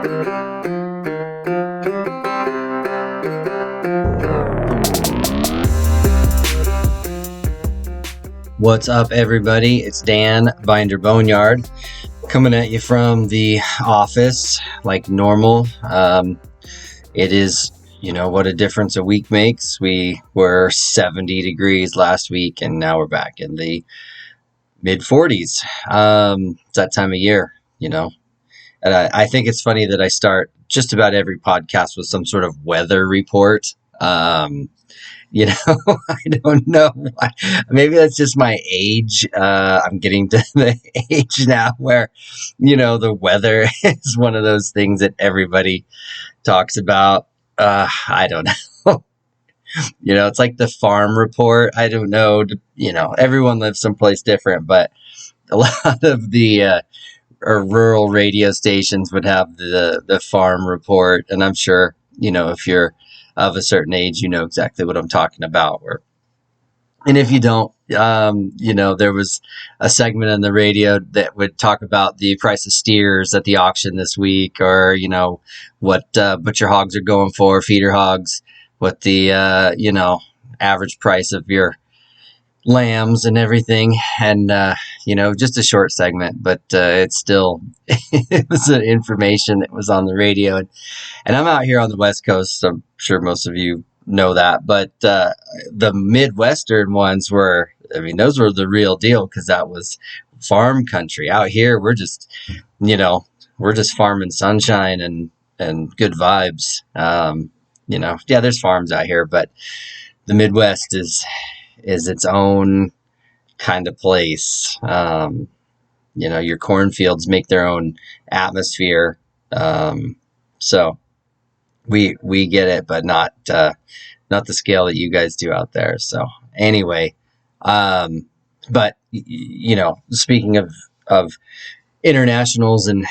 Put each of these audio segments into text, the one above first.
What's up, everybody? It's Dan, Binder Boneyard, coming at you from the office like normal. It is, what a difference a week makes. We were 70 degrees last week, and now we're back in the mid-40s. It's that time of year, And I think it's funny that I start just about every podcast with some sort of weather report. I don't know why. Maybe that's just my age. I'm getting to the age now where, the weather is one of those things that everybody talks about. I don't know. It's like the farm report. I don't know. Everyone lives someplace different, but a lot of the rural radio stations would have the farm report. And I'm sure, if you're of a certain age, you know exactly what I'm talking about. And if you don't, there was a segment on the radio that would talk about the price of steers at the auction this week, or, what butcher hogs are going for, feeder hogs, what the, average price of your lambs and everything. And, just a short segment, but it's still, it was information that was on the radio. And I'm out here on the West Coast, so I'm sure most of you know that. But the Midwestern ones were, those were the real deal, because that was farm country. Out here, we're just farming sunshine and good vibes. There's farms out here, but the Midwest is its own kind of place. Your cornfields make their own atmosphere. So we get it, but not the scale that you guys do out there. So anyway, but speaking of internationals and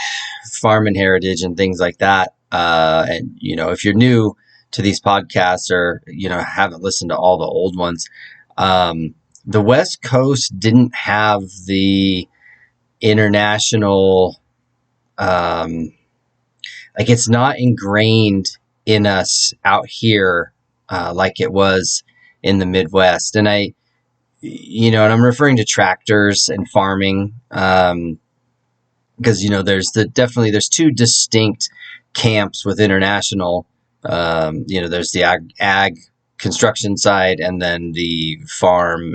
farm and heritage and things like that, and if you're new to these podcasts, or haven't listened to all the old ones, the West Coast didn't have the international, it's not ingrained in us out here, like it was in the Midwest. And and I'm referring to tractors and farming, because, there's two distinct camps with international. There's the ag construction side, and then the then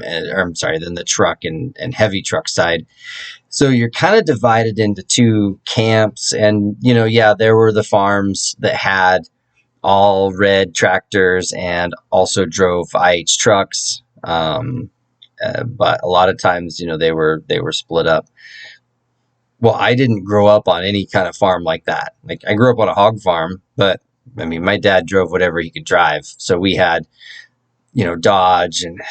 the truck and heavy truck side. So you're kind of divided into two camps. And, there were the farms that had all red tractors and also drove IH trucks. But a lot of times, they were split up. Well, I didn't grow up on any kind of farm like that. Like, I grew up on a hog farm, but my dad drove whatever he could drive. So we had, Dodge and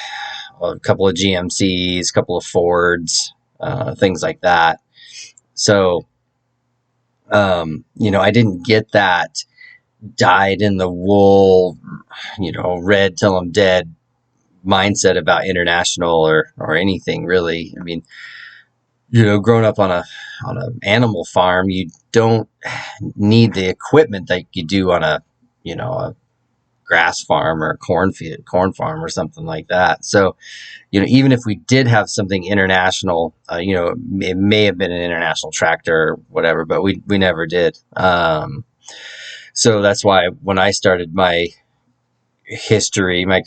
a couple of GMCs, a couple of Fords, things like that. So, I didn't get that dyed in the wool, red till I'm dead mindset about international or anything really. Growing up on an animal farm, you don't need the equipment like you do on a grass farm or a corn farm or something like that. So, even if we did have something international, it may have been an international tractor or whatever, but we never did. So that's why when I started my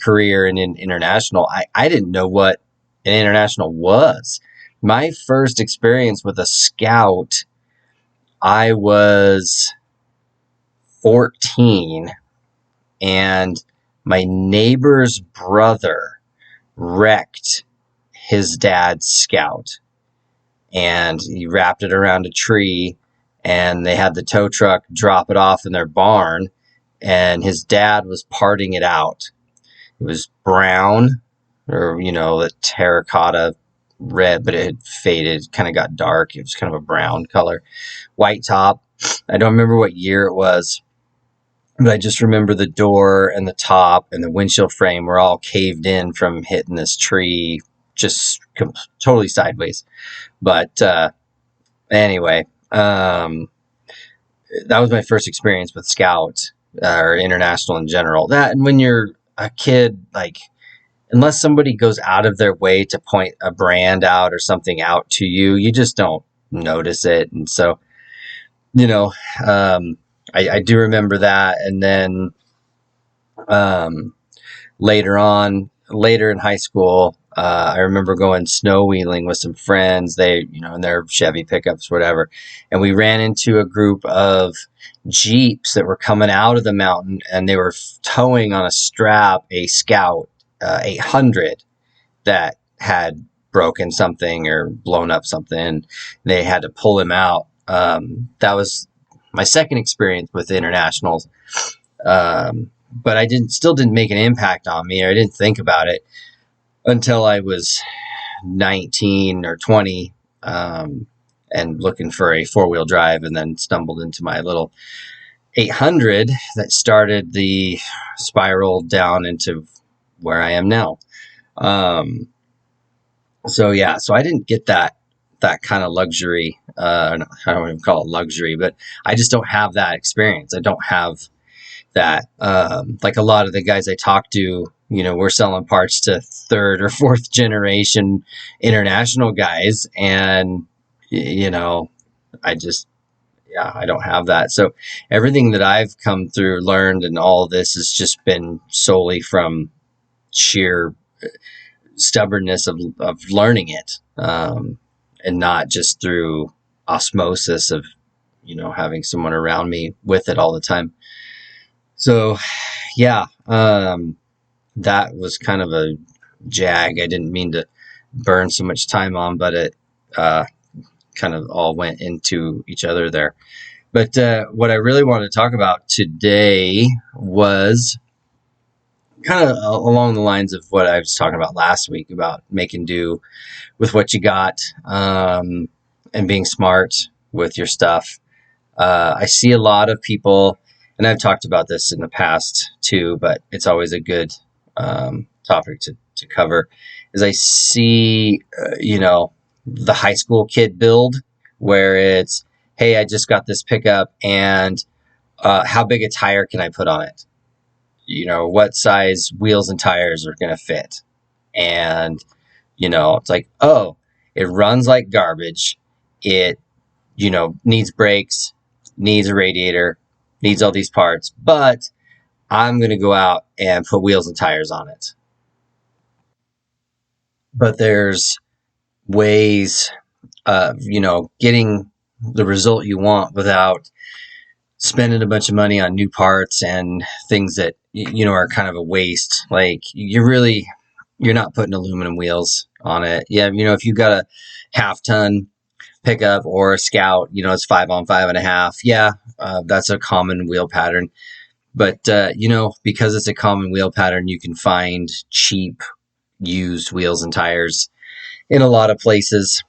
career in international, I didn't know what an international was. My first experience with a Scout, I was 14, and my neighbor's brother wrecked his dad's Scout, and he wrapped it around a tree, and they had the tow truck drop it off in their barn, and his dad was parting it out. It was brown, or, the terracotta red, but it had faded, kind of got dark. It was kind of a brown color, white top. I don't remember what year it was, but I just remember the door and the top and the windshield frame were all caved in from hitting this tree, just totally sideways. But anyway, that was my first experience with Scout or International in general. That, and when you're a kid, like, unless somebody goes out of their way to point a brand out or something out to you, you just don't notice it. And so, you know, I do remember that. And then later in high school, I remember going snow wheeling with some friends. They, in their Chevy pickups, whatever. And we ran into a group of Jeeps that were coming out of the mountain, and they were towing on a strap a Scout 800 that had broken something or blown up something. They had to pull him out. That was my second experience with internationals. But still didn't make an impact on me, or I didn't think about it until I was 19 or 20, and looking for a 4-wheel drive, and then stumbled into my little 800 that started the spiral down into where I am now. So I didn't get that kind of luxury. I don't even call it luxury, but I just don't have that experience. I don't have that. Like a lot of the guys I talk to, we're selling parts to third or fourth generation international guys. And, I don't have that. So everything that I've come through, learned, and all of this has just been solely from sheer stubbornness of learning it. And not just through osmosis of, having someone around me with it all the time. So, that was kind of a jag. I didn't mean to burn so much time on, but it kind of all went into each other there. But what I really wanted to talk about today was kind of along the lines of what I was talking about last week, about making do with what you got, and being smart with your stuff. I see a lot of people, and I've talked about this in the past too, but it's always a good topic to cover, is I see, the high school kid build where it's, hey, I just got this pickup, and how big a tire can I put on it? What size wheels and tires are going to fit? And, it's like, oh, it runs like garbage. It, needs brakes, needs a radiator, needs all these parts, but I'm going to go out and put wheels and tires on it. But there's ways of, getting the result you want without spending a bunch of money on new parts and things that, are kind of a waste. Like, you're not putting aluminum wheels on it. Yeah. If you got a 1/2 ton pickup or a Scout, it's 5 on 5.5. Yeah. That's a common wheel pattern. But, because it's a common wheel pattern, you can find cheap used wheels and tires in a lot of places.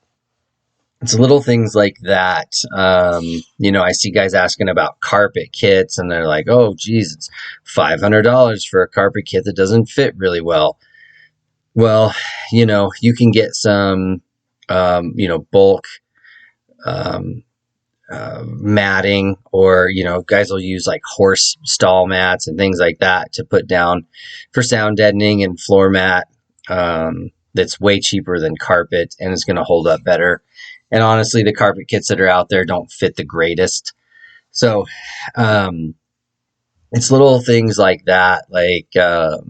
It's little things like that. I see guys asking about carpet kits, and they're like, oh, geez, it's $500 for a carpet kit that doesn't fit really well. Well, you can get some, bulk matting, or, guys will use like horse stall mats and things like that to put down for sound deadening, and floor mat that's way cheaper than carpet and is going to hold up better. And honestly, the carpet kits that are out there don't fit the greatest. So, it's little things like that. Like, for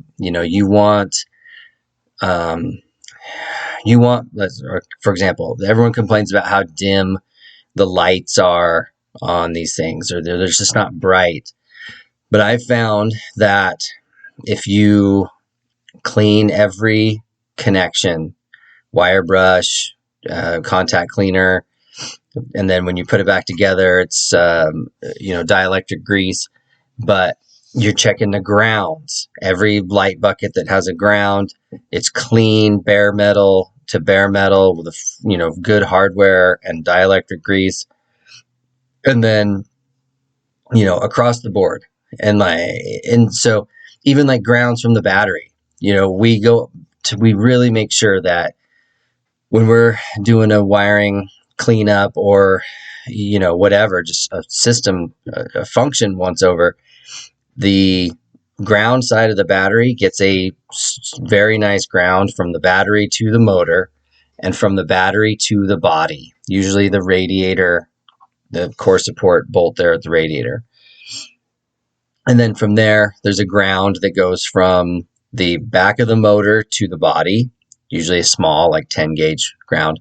example, everyone complains about how dim the lights are on these things, or they're just not bright. But I've found that if you clean every connection, wire brush, contact cleaner, and then when you put it back together, it's dielectric grease, but you're checking the grounds. Every light bucket that has a ground, it's clean, bare metal to bare metal with good hardware and dielectric grease, and then across the board. And so even like grounds from the battery, we really make sure that when we're doing a wiring cleanup or, whatever, just a system, a function once over, the ground side of the battery gets a very nice ground from the battery to the motor and from the battery to the body, usually the radiator, the core support bolt there at the radiator. And then from there, there's a ground that goes from the back of the motor to the body, usually a small, like 10 gauge ground.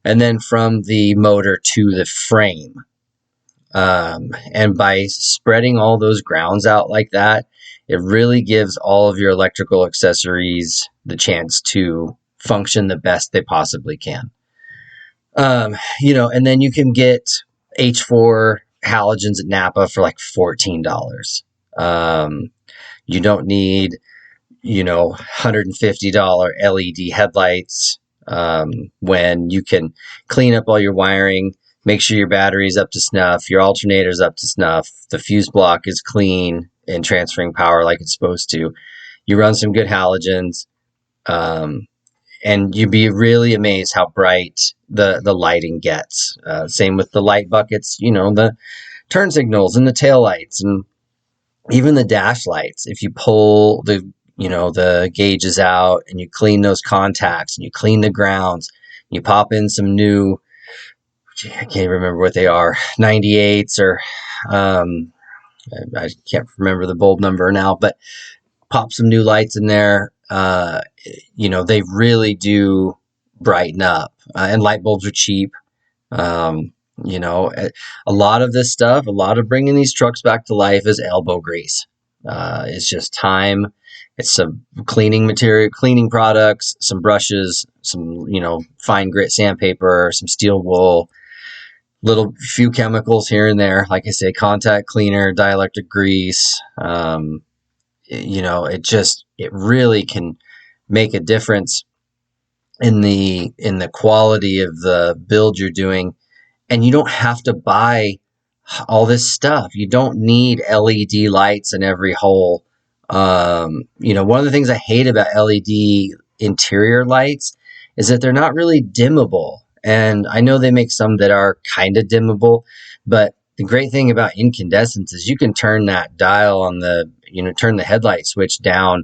And then from the motor to the frame. And by spreading all those grounds out like that, it really gives all of your electrical accessories the chance to function the best they possibly can. And then you can get H4 halogens at Napa for like $14. You don't need, $150 LED headlights, when you can clean up all your wiring, make sure your battery's up to snuff, your alternator's up to snuff, the fuse block is clean and transferring power like it's supposed to. You run some good halogens, and you'd be really amazed how bright the lighting gets. Same with the light buckets, the turn signals and the tail lights and even the dash lights. If you pull the gauges out and you clean those contacts and you clean the grounds, you pop in some new, I can't remember what they are, 98s or I can't remember the bulb number now, but pop some new lights in there. They really do brighten up, and light bulbs are cheap. A lot of this stuff, a lot of bringing these trucks back to life is elbow grease. It's just time. It's some cleaning material, cleaning products, some brushes, some, fine grit sandpaper, some steel wool, little few chemicals here and there. Like I say, contact cleaner, dielectric grease. It really can make a difference in the quality of the build you're doing. And you don't have to buy all this stuff. You don't need LED lights in every hole. One of the things I hate about LED interior lights is that they're not really dimmable. And I know they make some that are kind of dimmable, but the great thing about incandescents is you can turn that dial on turn the headlight switch down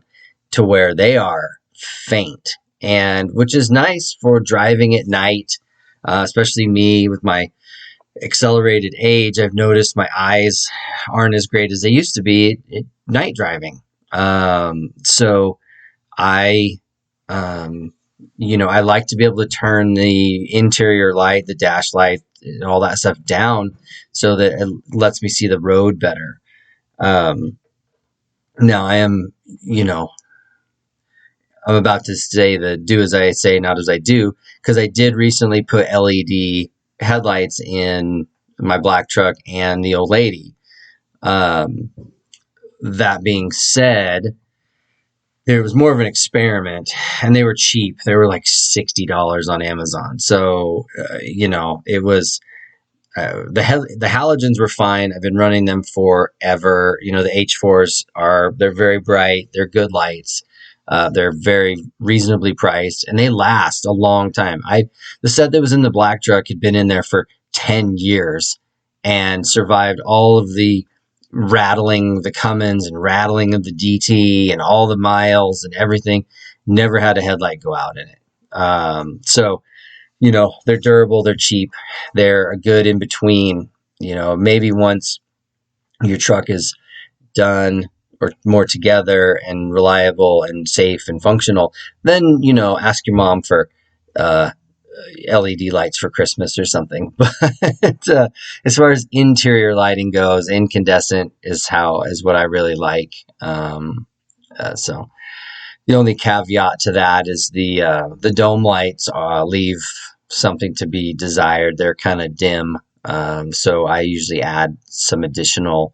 to where they are faint, and which is nice for driving at night, especially me with my accelerated age. I've noticed my eyes aren't as great as they used to be at night driving. So I like to be able to turn the interior light, the dash light, and all that stuff down so that it lets me see the road better. Now I am, I'm about to say the do as I say, not as I do, because I did recently put LED headlights in my black truck and the old lady. That being said, it was more of an experiment, and they were cheap. They were like $60 on Amazon. So, it was, the halogens were fine. I've been running them forever. The H4s they're very bright. They're good lights. They're very reasonably priced, and they last a long time. The set that was in the black truck had been in there for 10 years and survived all of the rattling, the Cummins and rattling of the DT and all the miles and everything. Never had a headlight go out in it. So, they're durable, they're cheap, they're a good in between. Maybe once your truck is done or more together and reliable and safe and functional, then, ask your mom for LED lights for Christmas or something. But as far as interior lighting goes, incandescent is what I really like. So the only caveat to that is the dome lights leave something to be desired. They're kind of dim. So I usually add some additional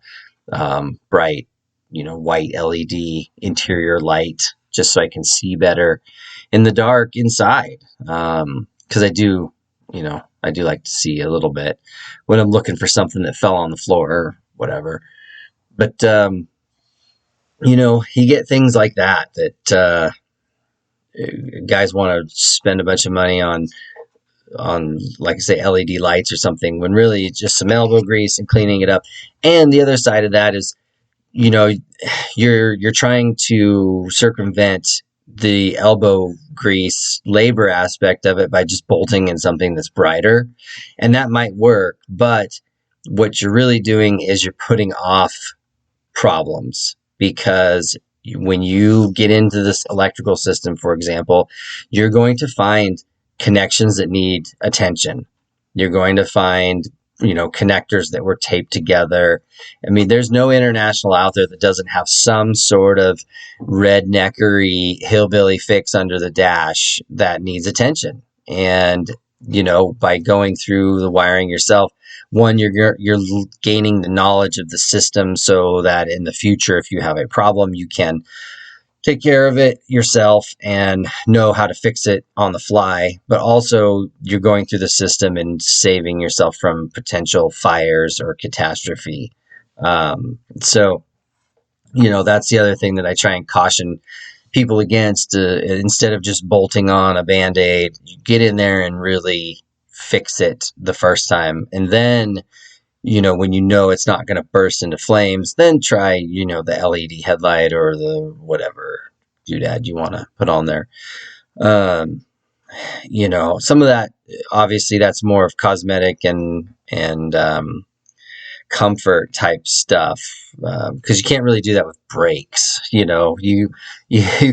bright, white LED interior light just so I can see better in the dark inside. Because I do like to see a little bit when I'm looking for something that fell on the floor or whatever. But, you get things like that guys want to spend a bunch of money on like I say, LED lights or something, when really it's just some elbow grease and cleaning it up. And the other side of that is, you know, you're trying to circumvent the elbow grease labor aspect of it by just bolting in something that's brighter, and that might work, but what you're really doing is you're putting off problems, because when you get into this electrical system, for example, you're going to find connections that need attention. You're going to find, connectors that were taped together. I mean, there's no international out there that doesn't have some sort of redneckery hillbilly fix under the dash that needs attention. And, by going through the wiring yourself, one, you're gaining the knowledge of the system so that in the future, if you have a problem, you can take care of it yourself and know how to fix it on the fly. But also, you're going through the system and saving yourself from potential fires or catastrophe. So, that's the other thing that I try and caution people against. Instead of just bolting on a Band-Aid, you get in there and really fix it the first time. And then, when it's not going to burst into flames, then try, the LED headlight or the whatever doodad you want to put on there. Some of that, obviously, that's more of cosmetic and comfort type stuff, because you can't really do that with brakes. You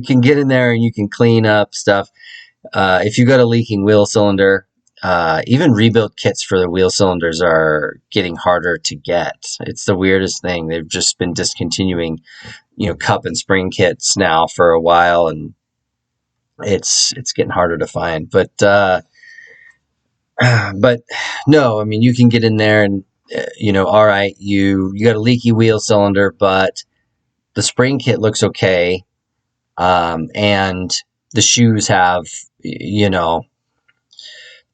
can get in there and you can clean up stuff. If you got a leaking wheel cylinder, even rebuild kits for the wheel cylinders are getting harder to get. It's the weirdest thing. They've just been discontinuing, cup and spring kits now for a while, and it's getting harder to find. But no, I mean, you can get in there and, all right, you got a leaky wheel cylinder, but the spring kit looks okay. And the shoes have,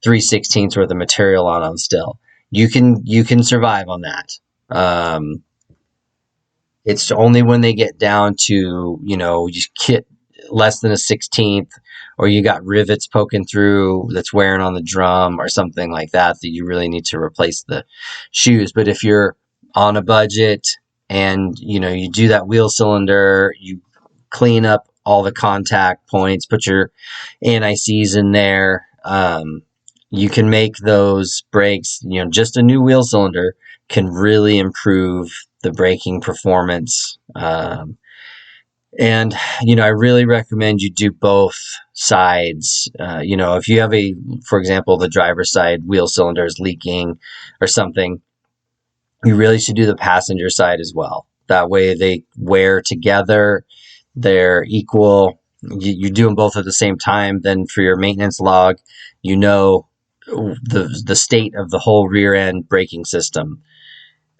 3/16 worth of material on them still. You can survive on that. It's only when they get down to, you get less than a 16th, or you got rivets poking through that's wearing on the drum or something like that, that you really need to replace the shoes. But if you're on a budget and, you do that wheel cylinder, you clean up all the contact points, put your anti-seize in there, you can make those brakes, just a new wheel cylinder can really improve the braking performance. And, I really recommend you do both sides. If you have for example, the driver's side wheel cylinder is leaking or something, you really should do the passenger side as well. That way they wear together, they're equal. You do them both at the same time. Then for your maintenance log, the state of the whole rear end braking system.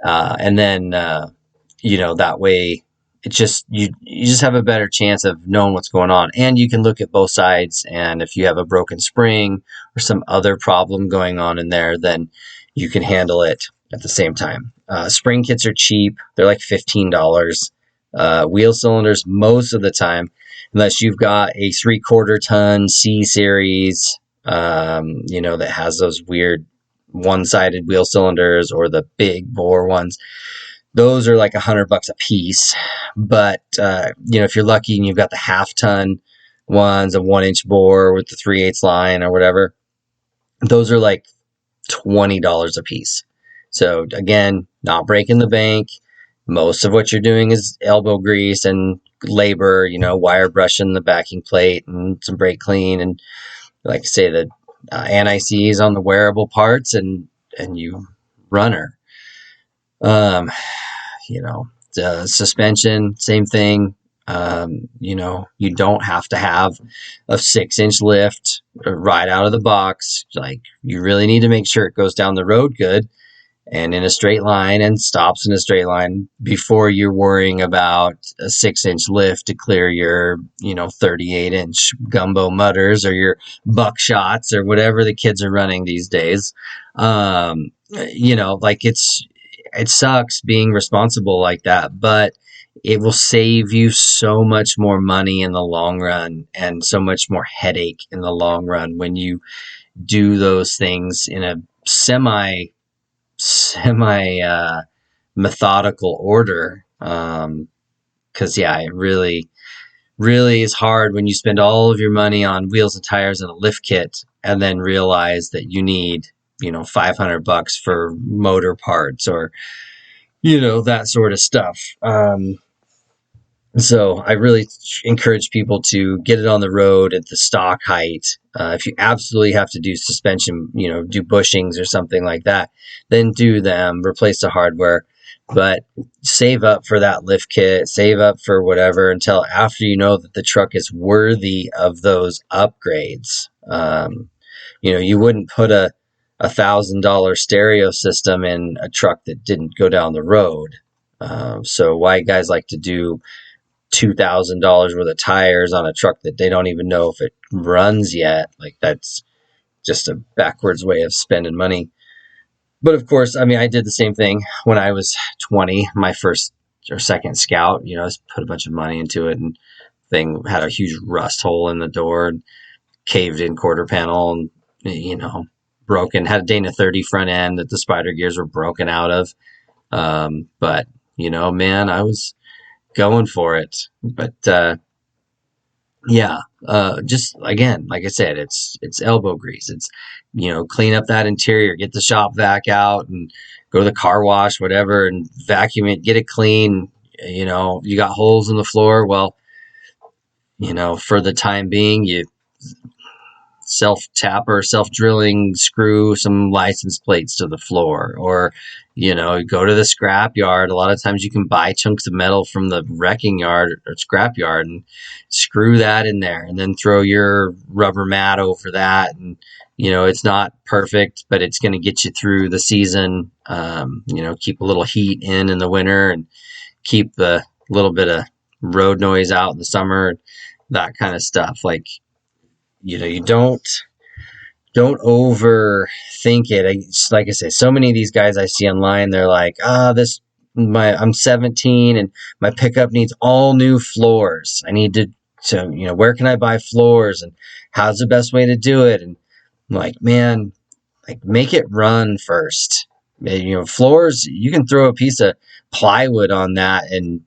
And then, that way it just, you just have a better chance of knowing what's going on. And you can look at both sides. And if you have a broken spring or some other problem going on in there, then you can handle it at the same time. Spring kits are cheap. They're like $15. Wheel cylinders, most of the time, unless you've got a 3/4 ton C series, that has those weird one-sided wheel cylinders, or the big bore ones, those are like $100 a piece. But, if you're lucky and you've got the 1/2 ton ones, a 1-inch bore with the 3/8 line or whatever, those are like $20 a piece. So again, not breaking the bank. Most of what you're doing is elbow grease and labor, wire brushing the backing plate and some brake clean, and like I say, the anti-seize on the wearable parts, and you runner. The suspension, same thing. You don't have to have a 6-inch lift right out of the box. Like, you really need to make sure it goes down the road good and in a straight line and stops in a straight line before you're worrying about a 6-inch lift to clear your, 38-inch gumbo mutters or your buckshots or whatever the kids are running these days. It sucks being responsible like that, but it will save you so much more money in the long run and so much more headache in the long run when you do those things in a semi methodical order. Cause yeah, it really, really is hard when you spend all of your money on wheels and tires and a lift kit and then realize that you need, $500 for motor parts or, that sort of stuff. So I really encourage people to get it on the road at the stock height. If you absolutely have to do suspension, do bushings or something like that, then do them, replace the hardware. But save up for that lift kit, save up for whatever until after you know that the truck is worthy of those upgrades. You wouldn't put a $1,000 stereo system in a truck that didn't go down the road. So why guys like to do $2,000 worth of tires on a truck that they don't even know if it runs yet. Like, that's just a backwards way of spending money. But of course, I did the same thing when I was 20, my first or second Scout. I just put a bunch of money into it, and thing had a huge rust hole in the door, and caved in quarter panel, and broken. Had a Dana 30 front end that the spider gears were broken out of. But man, I was going for it. But just again, like I said, it's elbow grease. It's clean up that interior, get the shop vac out, and go to the car wash, whatever, and vacuum it, get it clean. You got holes in the floor. Well, for the time being, you self-tap or self-drilling screw some license plates to the floor, or go to the scrap yard. A lot of times you can buy chunks of metal from the wrecking yard or scrap yard and screw that in there, and then throw your rubber mat over that. And it's not perfect, but it's going to get you through the season. Keep a little heat in the winter, and keep the little bit of road noise out in the summer, that kind of stuff. Like, you don't overthink it. Like I say, so many of these guys I see online, they're like, I'm 17 and my pickup needs all new floors. I need to where can I buy floors, and how's the best way to do it? And I'm like, man, like, make it run first. Floors, you can throw a piece of plywood on that and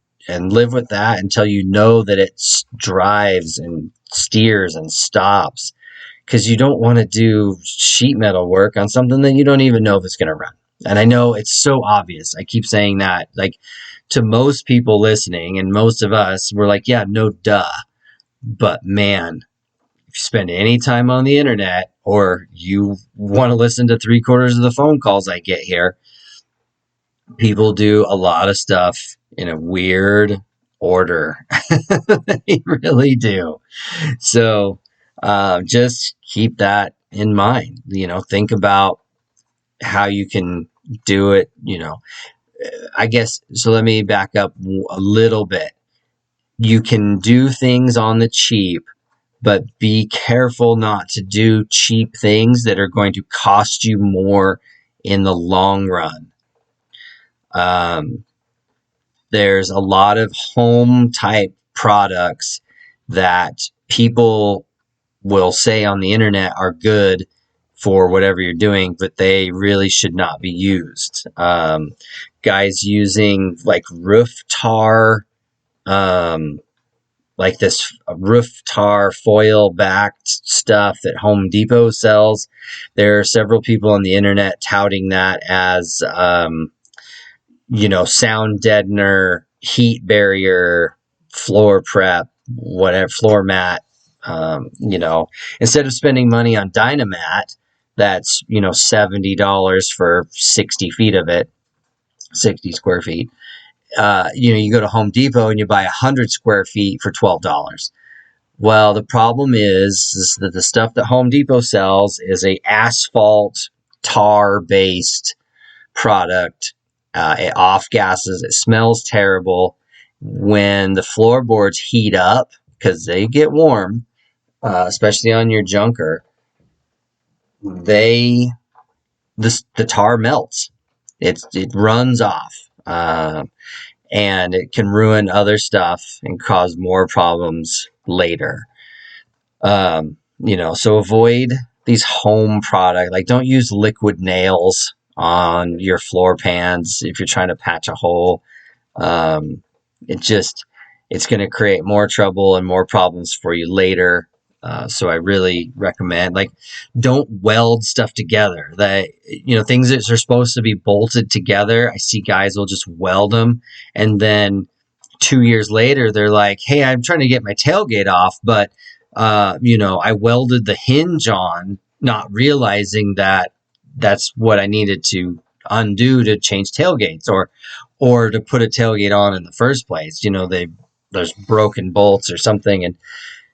live with that until that it drives and steers and stops, because you don't want to do sheet metal work on something that you don't even know if it's going to run. And I know it's so obvious. I keep saying that, like, to most people listening, and most of us, we're like, yeah, no duh. But man, if you spend any time on the internet, or you want to listen to 3/4 of the phone calls I get here, people do a lot of stuff in a weird order. They really do. So just keep that in mind. Think about how you can do it. I guess, so let me back up a little bit. You can do things on the cheap, but be careful not to do cheap things that are going to cost you more in the long run. There's a lot of home type products that people will say on the internet are good for whatever you're doing, but they really should not be used. Guys using like roof tar, like this roof tar foil backed stuff that Home Depot sells. There are several people on the internet touting that as, sound deadener, heat barrier, floor prep, whatever, floor mat. Instead of spending money on Dynamat, that's, $70 for 60 feet of it, 60 square feet. You go to Home Depot and you buy 100 square feet for $12. Well, the problem is that the stuff that Home Depot sells is a asphalt tar based product. It off gases. It smells terrible. When the floorboards heat up, because they get warm, especially on your junker, the tar melts. It runs off, and it can ruin other stuff and cause more problems later. So avoid these home product, like don't use liquid nails on your floor pans if you're trying to patch a hole. Um, it's going to create more trouble and more problems for you later. So I really recommend, like, don't weld stuff together. That, things that are supposed to be bolted together, I see guys will just weld them, and then 2 years later they're like, "Hey, I'm trying to get my tailgate off, but I welded the hinge on, not realizing that that's what I needed to undo to change tailgates, or to put a tailgate on in the first place. There's broken bolts or something, and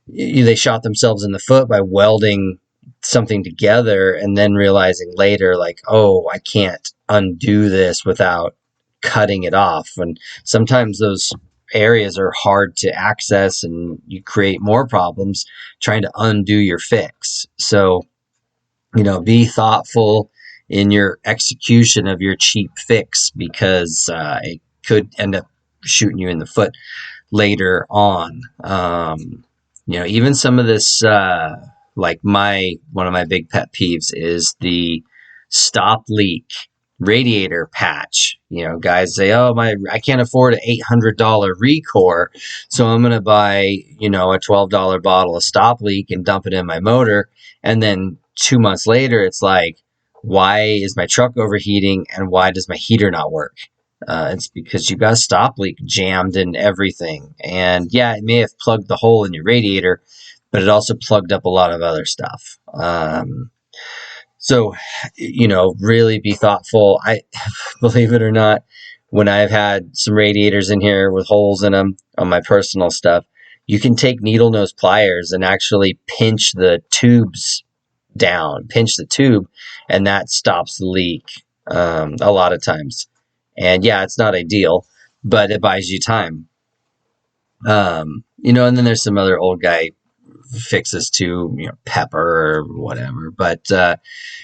they shot themselves in the foot by welding something together and then realizing later, like, oh, I can't undo this without cutting it off. And sometimes those areas are hard to access and you create more problems trying to undo your fix. So, be thoughtful in your execution of your cheap fix, because it could end up shooting you in the foot later on. Even some of this, like one of my big pet peeves is the stop leak radiator patch. Guys say, "Oh, I can't afford an $800 Recore, so I'm going to buy, a $12 bottle of stop leak and dump it in my motor." And then 2 months later, it's like, why is my truck overheating and why does my heater not work? It's because you got a stop leak jammed in everything. And yeah, it may have plugged the hole in your radiator, but it also plugged up a lot of other stuff. So, really be thoughtful. I believe it or not, when I've had some radiators in here with holes in them on my personal stuff, you can take needle nose pliers and actually pinch the tubes down, pinch the tube, and that stops the leak a lot of times. And yeah, it's not ideal, but it buys you time. And then there's some other old guy fixes too, pepper or whatever. But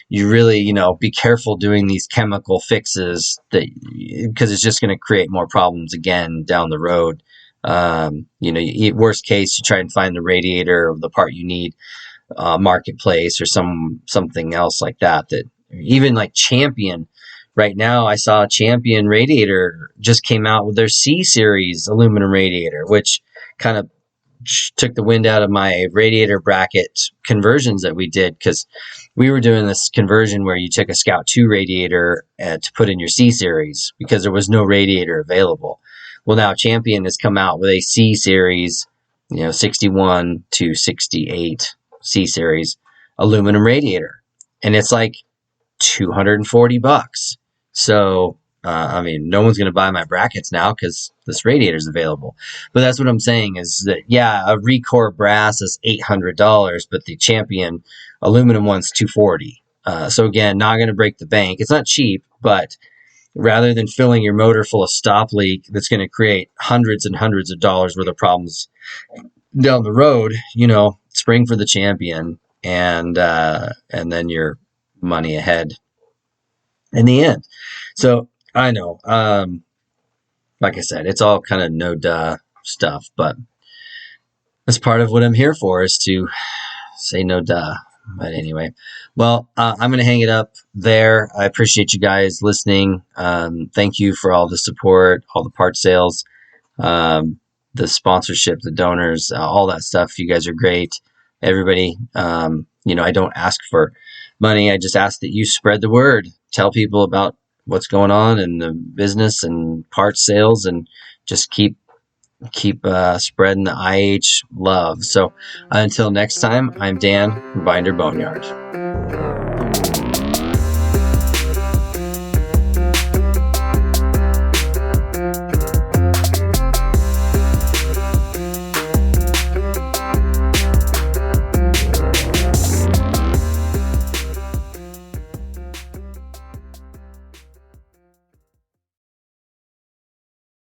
you really, be careful doing these chemical fixes because it's just going to create more problems again down the road. Worst case, you try and find the radiator or the part you need, marketplace or something else like that. That even like Champion. Right now, I saw Champion radiator just came out with their C series aluminum radiator, which kind of took the wind out of my radiator bracket conversions that we did, because we were doing this conversion where you took a Scout 2 radiator to put in your C series because there was no radiator available. Well, now Champion has come out with a C series, 61 to 68 C series aluminum radiator, and it's like $240. So, no one's going to buy my brackets now because this radiator is available. But that's what I'm saying is that, yeah, a Recore brass is $800, but the Champion aluminum one's $240. So again, not going to break the bank. It's not cheap, but rather than filling your motor full of stop leak that's going to create hundreds and hundreds of dollars worth of problems down the road, spring for the Champion, and then you're money ahead in the end. So I know, like I said, it's all kind of no duh stuff, but that's part of what I'm here for, is to say no duh. But anyway, well, I'm going to hang it up there. I appreciate you guys listening. Thank you for all the support, all the part sales, the sponsorship, the donors, all that stuff. You guys are great. Everybody, I don't ask for money. I just ask that you spread the word, tell people about what's going on in the business and parts sales, and just keep spreading the IH love. So until next time, I'm Dan, Binder Boneyard.